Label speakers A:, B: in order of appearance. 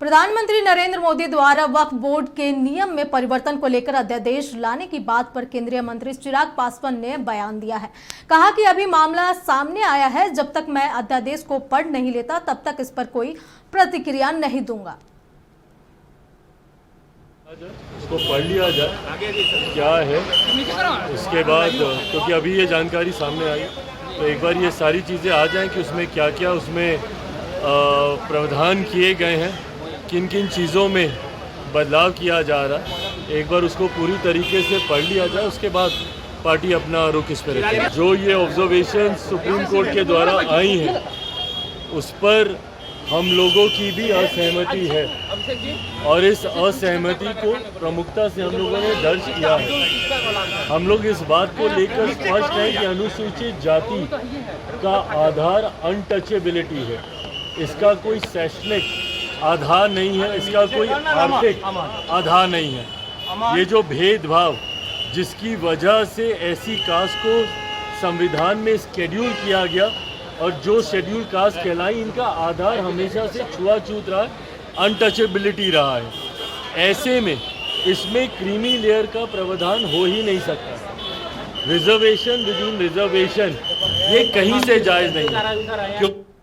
A: प्रधानमंत्री नरेंद्र मोदी द्वारा वक्फ बोर्ड के नियम में परिवर्तन को लेकर अध्यादेश लाने की बात पर केंद्रीय मंत्री चिराग पासवान ने बयान दिया है। कहा कि अभी मामला सामने आया है, जब तक मैं अध्यादेश को पढ़ नहीं लेता तब तक इस पर कोई प्रतिक्रिया नहीं दूंगा।
B: इसको पढ़ लिया जाए क्या है, उसके बाद क्योंकि अभी ये जानकारी सामने आई तो एक बार ये सारी चीज़ें आ जाएं कि उसमें क्या क्या उसमें प्रावधान किए गए हैं, किन किन चीज़ों में बदलाव किया जा रहा है, एक बार उसको पूरी तरीके से पढ़ लिया जाए, उसके बाद पार्टी अपना रुख इस पर रखे। जो ये ऑब्जर्वेशन सुप्रीम कोर्ट के द्वारा आई हैं उस पर हम लोगों की भी असहमति है और इस असहमति को प्रमुखता से हम लोगों ने दर्ज किया है। हम लोग इस बात को लेकर स्पष्ट हैं कि अनुसूचित जाति का आधार अनटचेबिलिटी है, इसका कोई शैक्षणिक आधार नहीं है, इसका कोई आर्थिक आधार नहीं है। ये जो भेदभाव जिसकी वजह से ऐसी कास्ट को संविधान में शेड्यूल किया गया और जो शेड्यूल कास्ट कहलाई, इनका आधार हमेशा से छुआछूत रहा है, अनटचेबिलिटी रहा है। ऐसे में इसमें क्रीमी लेयर का प्रावधान हो ही नहीं सकता। रिजर्वेशन विद इन रिजर्वेशन ये कहीं से जायज़ नहीं है। क्यों?